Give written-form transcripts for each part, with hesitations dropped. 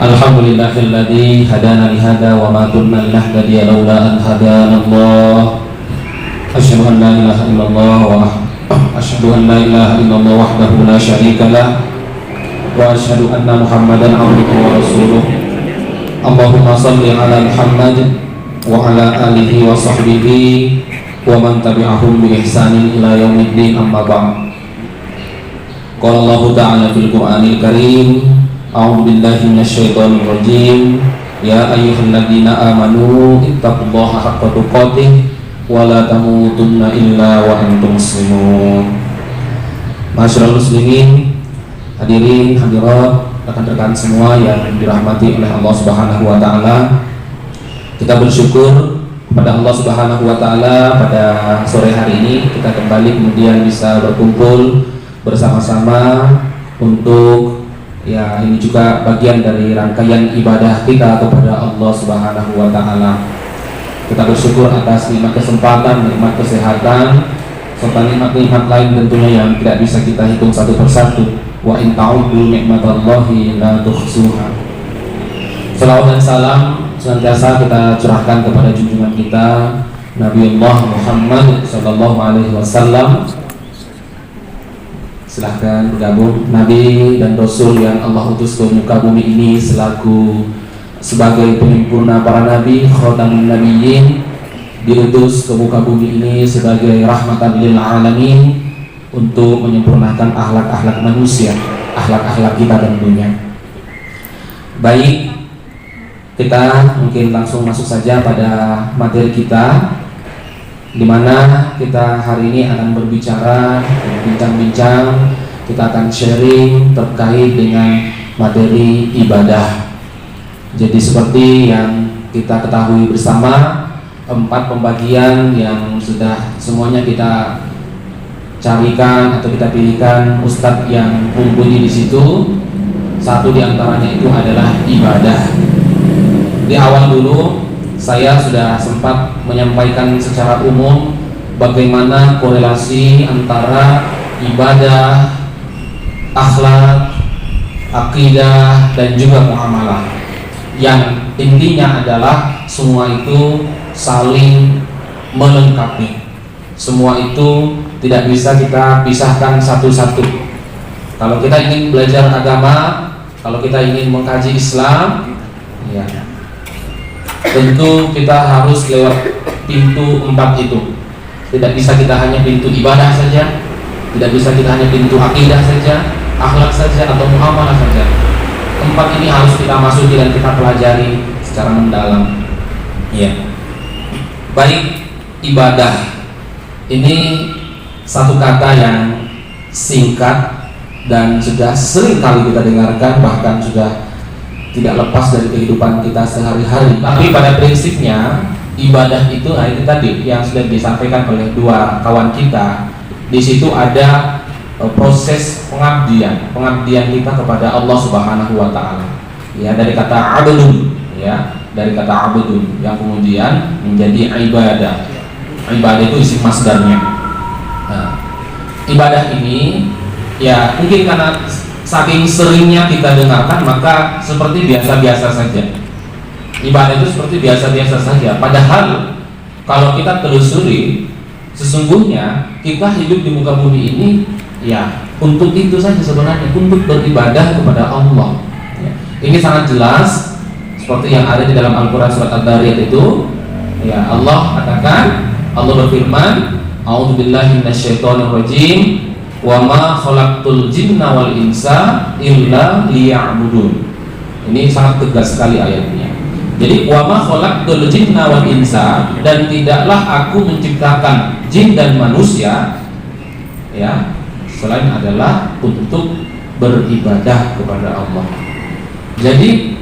Alhamdulillahilladzi hadana li hada wa ma kunna linahtadiya laula an hadana Allah. Asyhadu an la ilaha illallah wa asyhadu an la ilaha illallah wahdahu la syarika lah wa asyhadu anna Muhammadan abduhu wa rasuluh. Allahumma shalli ala Muhammad wa ala alihi wa sahbihi wa man tabi'ahum bi ihsanin ila yaumiddin, amma ba'd. Qala Allah ta'ala fil Qur'anil Karim, a'udzu billahi minasyaitonir rajim. Ya ayyuhalladzina amanu ittaqullaha haqqa tuqatih wa la tamutunna illa wa antum muslimun. Masyaallah muslimin, hadirin hadirat, rekan-rekan semua yang dirahmati oleh Allah Subhanahu wa taala. Kita bersyukur kepada Allah Subhanahu wa taala pada sore hari ini kita kembali kemudian bisa berkumpul bersama-sama untuk ini juga bagian dari rangkaian ibadah kita kepada Allah Subhanahu wa taala. Kita bersyukur atas nikmat kesempatan, nikmat kesehatan, serta nikmat-nikmat lain tentunya yang tidak bisa kita hitung satu persatu. Wa in ta'uddu ni'matallahi la tuhsuha. Salawat dan salam senantiasa kita curahkan kepada junjungan kita Nabiullah Muhammad sallallahu alaihi wasallam. Silahkan bergabung. Nabi dan Rasul yang Allah utus ke muka bumi ini sebagai penyempurna para nabi, khatamun nabiyyin, diutus ke muka bumi ini sebagai rahmatan lil alamin untuk menyempurnakan akhlak-akhlak manusia, akhlak-akhlak kita tentunya. Baik, kita mungkin langsung masuk saja pada materi kita, di mana kita hari ini akan berbicara, bincang-bincang, kita akan sharing terkait dengan materi ibadah. Jadi seperti yang kita ketahui bersama, 4 pembagian yang sudah semuanya kita carikan atau kita pilihkan ustadz yang mumpuni di situ. Satu di antaranya itu adalah ibadah. Di awal dulu saya sudah sempat menyampaikan secara umum bagaimana korelasi antara ibadah, akhlak, akidah, dan juga muamalah, yang intinya adalah semua itu saling melengkapi. Semua itu tidak bisa kita pisahkan satu-satu. Kalau kita ingin belajar agama, kalau kita ingin mengkaji Islam, ya, tentu kita harus lewat pintu 4 itu. Tidak bisa kita hanya pintu ibadah saja, tidak bisa kita hanya pintu akidah saja, akhlak saja, atau muamalah saja. 4 ini harus kita masuki dan kita pelajari secara mendalam. Ya. Baik, ibadah ini satu kata yang singkat dan sudah sering kali kita dengarkan, bahkan sudah tidak lepas dari kehidupan kita sehari-hari. Tapi pada prinsipnya ibadah itu tadi yang sudah disampaikan oleh 2 kawan kita. Di situ ada proses pengabdian kita kepada Allah Subhanahu wa taala. Ya, dari kata abdun, ya, dari kata abdun yang kemudian menjadi ibadah. Ibadah itu isim masdarnya. Nah, ibadah ini ya mungkin karena saking seringnya kita dengarkan, maka seperti biasa-biasa saja. Ibadah itu seperti biasa-biasa saja. Padahal kalau kita telusuri, sesungguhnya kita hidup di muka bumi ini ya untuk itu saja sebenarnya, untuk beribadah kepada Allah. Ya. Ini sangat jelas seperti yang ada di dalam Al-Quran surat Ad-Dariyat itu. Ya, Allah katakan, Allah berfirman, a'udzubillahi minasyaitonir rajim, wa ma khalaqtul jinna wal insa illa liya'budun. Ini sangat tegas sekali ayatnya. Jadi wa ma khalaqtul jinna wal insa, dan tidaklah aku menciptakan jin dan manusia ya selain adalah untuk beribadah kepada Allah. Jadi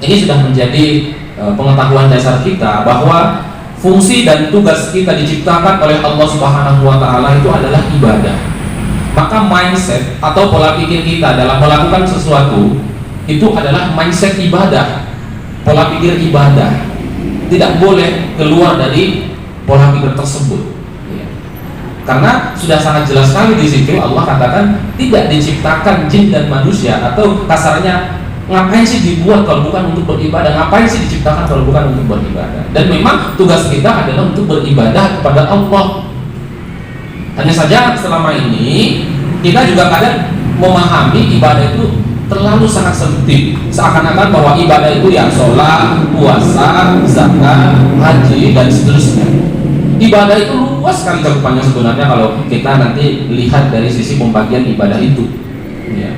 ini sudah menjadi pengetahuan dasar kita bahwa fungsi dan tugas kita diciptakan oleh Allah Subhanahu wa taala itu adalah ibadah. Maka mindset atau pola pikir kita dalam melakukan sesuatu itu adalah mindset ibadah, pola pikir ibadah. Tidak boleh keluar dari pola pikir tersebut. Karena sudah sangat jelas sekali di situ Allah katakan tidak diciptakan jin dan manusia, atau kasarnya Ngapain sih dibuat kalau bukan untuk beribadah? Ngapain sih diciptakan kalau bukan untuk beribadah? Dan memang tugas kita adalah untuk beribadah kepada Allah. Hanya saja selama ini kita juga kadang memahami ibadah itu terlalu sangat sempit, seakan-akan bahwa ibadah itu ya sholat, puasa, zakat, haji, dan seterusnya. Ibadah itu luas sekali cakupannya sebenarnya kalau kita nanti lihat dari sisi pembagian ibadah itu. Ya.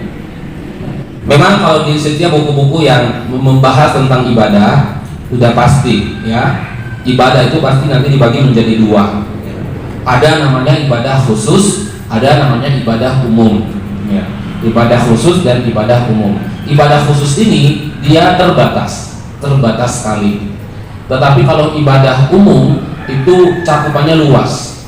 Memang kalau di setiap buku-buku yang membahas tentang ibadah sudah pasti ya, ibadah itu pasti nanti dibagi menjadi dua. Ada namanya ibadah khusus, ada namanya ibadah umum. Ya. Ibadah khusus dan ibadah umum. Ibadah khusus ini dia terbatas sekali. Tetapi kalau ibadah umum itu cakupannya luas.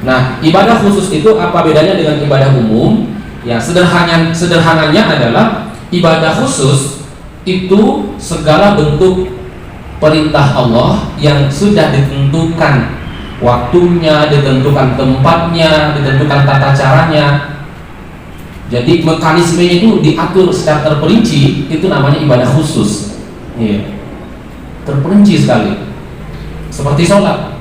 Nah, ibadah khusus itu apa bedanya dengan ibadah umum? Ya, sederhananya adalah ibadah khusus itu segala bentuk perintah Allah yang sudah ditentukan waktunya, ditentukan tempatnya, ditentukan tata caranya. Jadi mekanismenya itu diatur secara terperinci, itu namanya ibadah khusus. Iya. Terperinci sekali. Seperti sholat.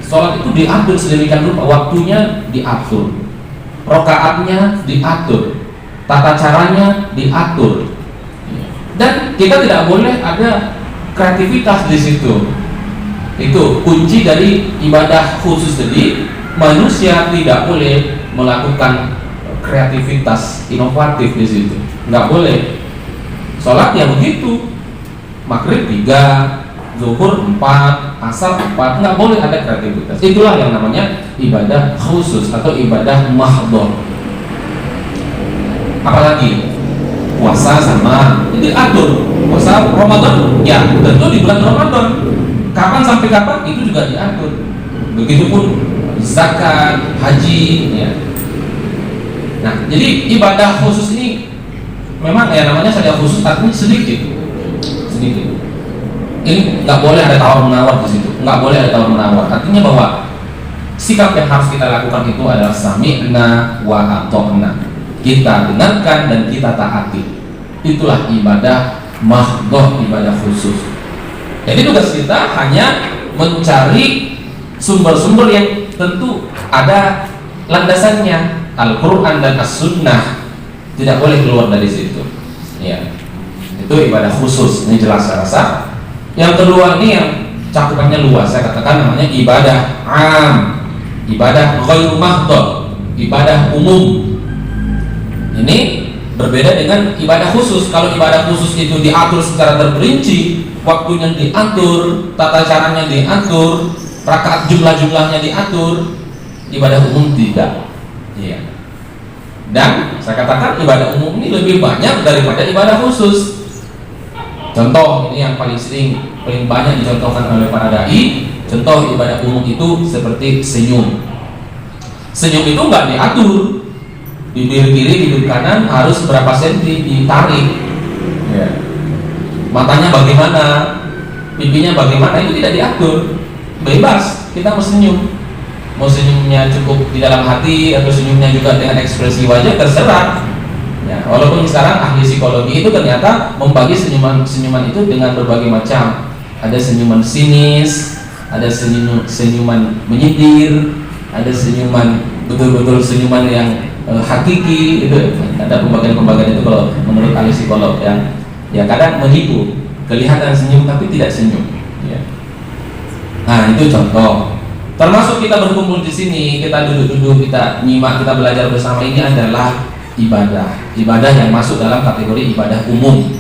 Sholat itu diatur sedemikian rupa, waktunya diatur, rakaatnya diatur, tata caranya diatur. Dan kita tidak boleh ada kreativitas di situ. Itu kunci dari ibadah khusus. Jadi manusia tidak boleh melakukan kreativitas inovatif di situ. Nggak boleh. Sholat ya begitu. Maghrib 3, zuhur 4, asar 4, nggak boleh ada kreativitas. Itulah yang namanya ibadah khusus atau ibadah mahdhah. Apalagi puasa sama itu atur. Puasa Ramadan ya tentu di bulan Ramadan. Kapan sampai kapan itu juga diatur. Begitupun zakat, haji ya. Nah, jadi ibadah khusus ini memang ya namanya saja khusus, artinya sedikit. Ini nggak boleh ada tawar menawar di situ, nggak boleh ada tawar menawar. Artinya bahwa sikap yang harus kita lakukan itu adalah sami'na wa ata'na. Kita dengarkan dan kita taati. Itulah ibadah mahdhah, ibadah khusus. Jadi tugas kita hanya mencari sumber-sumber yang tentu ada landasannya, Al-Quran dan As-Sunnah. Tidak boleh keluar dari situ. Ya, itu ibadah khusus. Ini jelas saya rasa. Yang kedua ini yang cakupannya luas, saya katakan namanya ibadah am, ibadah ghairu mahdhah, ibadah umum. Ini berbeda dengan ibadah khusus. Kalau ibadah khusus itu diatur secara terperinci, waktunya diatur, tata caranya diatur, rakaat jumlah-jumlahnya diatur. Ibadah umum tidak. Iya. Dan saya katakan ibadah umum ini lebih banyak daripada ibadah khusus. Contoh ini yang paling banyak dicontohkan oleh para dai. Contoh ibadah umum itu seperti senyum. Senyum itu nggak diatur. Bibir kiri, bibir kanan harus berapa senti ditarik. Ya. Matanya bagaimana, pipinya bagaimana itu tidak diatur. Bebas kita mau senyum. Mau senyumnya cukup di dalam hati atau senyumnya juga dengan ekspresi wajah, terserah. Ya, walaupun sekarang ahli psikologi itu ternyata membagi senyuman itu dengan berbagai macam. Ada senyuman sinis, ada senyuman menyindir, ada senyuman betul-betul senyuman yang hakiki. Itu ada pembagian-pembagian itu kalau menurut ahli psikolog ya kadang menghibur, kelihatan senyum tapi tidak senyum. Ya. Nah itu contoh. Termasuk kita berkumpul di sini, kita duduk-duduk, kita nyimak, kita belajar bersama, ini adalah ibadah yang masuk dalam kategori ibadah umum.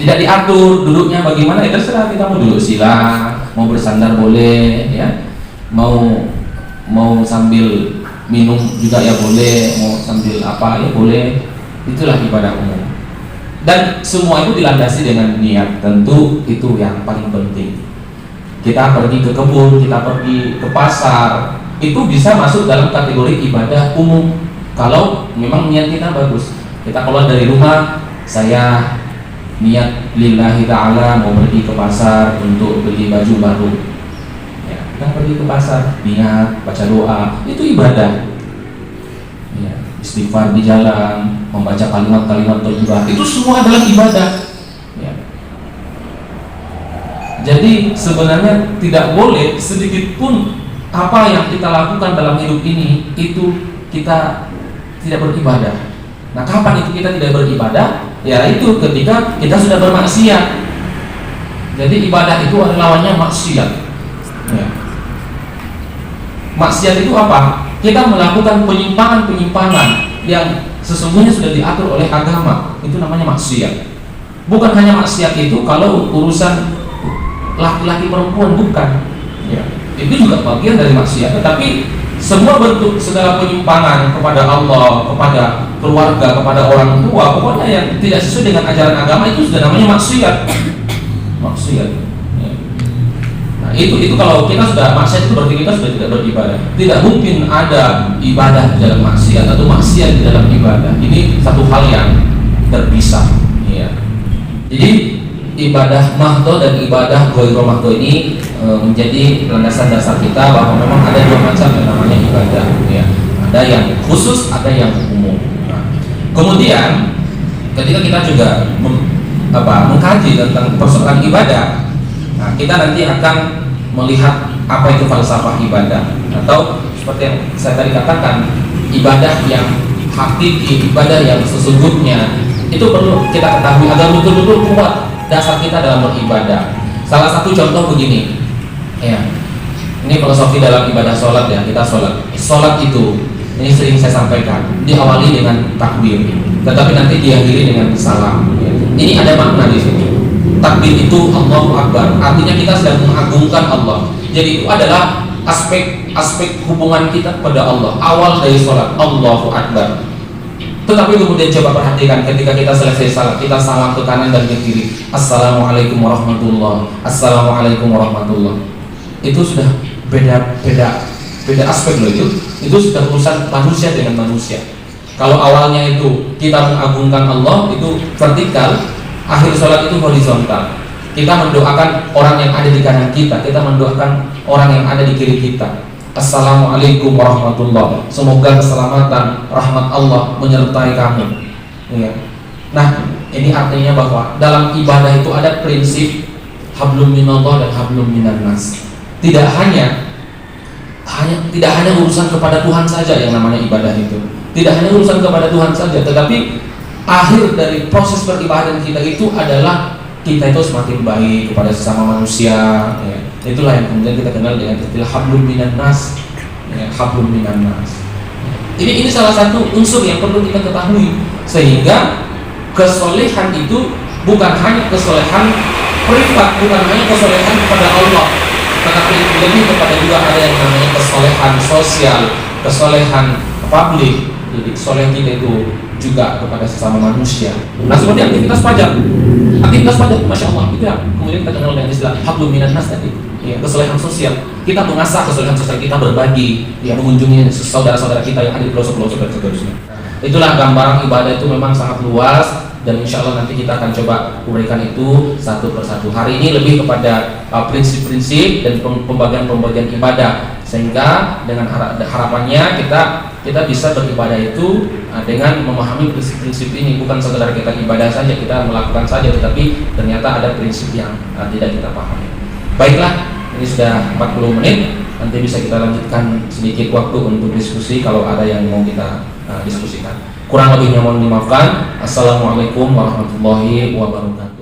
Tidak diatur duduknya bagaimana, ya terserah kita mau duduk sila, mau bersandar boleh, ya, mau sambil minum juga ya boleh, mau sambil apa ya boleh. Itulah ibadah umum. Dan semua itu dilandasi dengan niat, tentu itu yang paling penting. Kita pergi ke kebun, kita pergi ke pasar, itu bisa masuk dalam kategori ibadah umum kalau memang niat kita bagus. Kita keluar dari rumah, saya niat lillahi ta'ala mau pergi ke pasar untuk beli baju baru ya, kita pergi ke pasar, niat, baca doa, itu ibadah ya, istighfar di jalan, membaca kalimat-kalimat thayyibah, itu semua adalah ibadah. Ya. Jadi sebenarnya tidak boleh sedikit pun apa yang kita lakukan dalam hidup ini itu kita tidak beribadah. Nah, kapan itu kita tidak beribadah? Ya itu ketika kita sudah bermaksiat. Jadi ibadah itu adalah lawannya maksiat. Ya. Maksiat itu apa? Kita melakukan penyimpangan-penyimpangan yang sesungguhnya sudah diatur oleh agama. Itu namanya maksiat. Bukan hanya maksiat itu kalau urusan laki-laki perempuan, bukan. Ya. Itu juga bagian dari maksiat. Tetapi semua bentuk segala penyimpangan kepada Allah, kepada keluarga, kepada orang tua, pokoknya yang tidak sesuai dengan ajaran agama itu sudah namanya maksiat. Maksiat. Ya. Nah, itu kalau kita sudah maksiat itu berarti kita sudah tidak beribadah. Tidak mungkin ada ibadah di dalam maksiat atau maksiat di dalam ibadah. Ini satu hal yang terpisah. Ya. Jadi ibadah mahdo dan ibadah ghairu mahdo ini menjadi landasan dasar kita bahwa memang ada dua macam yang namanya ibadah. Ya. Ada yang khusus, ada yang umum. Nah, kemudian ketika kita juga mengkaji tentang persoalan ibadah, nah, kita nanti akan melihat apa itu falsafah ibadah, atau seperti yang saya tadi katakan, ibadah yang hakiki, ibadah yang sesungguhnya itu perlu kita ketahui agar betul-betul kuat dasar kita dalam beribadah. Salah satu contoh begini, ya, ini filosofi dalam ibadah sholat ya. Kita sholat itu, ini sering saya sampaikan, diawali dengan takbir, tetapi nanti diakhiri dengan salam. Ya. Ini ada makna di sini. Takbir itu Allahu Akbar, artinya kita sedang mengagungkan Allah. Jadi itu adalah aspek hubungan kita kepada Allah. Awal dari sholat Allahu Akbar. Tetapi kemudian coba perhatikan ketika kita selesai salat, kita salam ke kanan dan ke kiri. Assalamualaikum warahmatullah. Assalamualaikum warahmatullah. Itu sudah beda aspek loh itu. Itu sudah urusan manusia dengan manusia. Kalau awalnya itu kita mengagungkan Allah, itu vertikal, akhir sholat itu horizontal. Kita mendoakan orang yang ada di kanan kita, kita mendoakan orang yang ada di kiri kita. Assalamualaikum warahmatullah. Semoga keselamatan, rahmat Allah menyertai kamu. Ya. Nah, ini artinya bahwa dalam ibadah itu ada prinsip hablum minallah dan hablum minan nas. Tidak hanya urusan kepada Tuhan saja yang namanya ibadah itu. Tidak hanya urusan kepada Tuhan saja, tetapi akhir dari proses beribadah kita itu adalah kita itu semakin baik kepada sesama manusia. Ya. Itulah yang kemudian kita kenal dengan istilah hablum minan nas. Ya, hablum minan nas. Ini salah satu unsur yang perlu kita ketahui, sehingga kesolehan itu bukan hanya kesolehan privat, bukan hanya kesolehan kepada Allah, tetapi lebih kepada juga ada yang namanya kesolehan sosial, kesolehan publik. Jadi soleh kita itu juga kepada sesama manusia. Nah, seperti aktivitas pajak, masya Allah, itu ya. Kemudian kita kenal dengan istilah hablum minan nas tadi, ya, kesolehan sosial. Kita mengasah kesolehan sosial kita, berbagi, ya, mengunjungi saudara-saudara kita yang ada di pelosok-pelosok dan seterusnya. Itulah gambaran ibadah itu memang sangat luas, dan insya Allah nanti kita akan coba uraikan itu satu persatu. Hari ini lebih kepada prinsip-prinsip dan pembagian ibadah, sehingga dengan harapannya kita bisa beribadah itu dengan memahami prinsip-prinsip ini. Bukan sekedar kita ibadah saja, kita melakukan saja, tetapi ternyata ada prinsip yang tidak kita pahami. Baiklah, ini sudah 40 menit. Nanti bisa kita lanjutkan sedikit waktu untuk diskusi kalau ada yang mau kita diskusikan. Kurang lebihnya mohon dimaafkan. Assalamualaikum warahmatullahi wabarakatuh.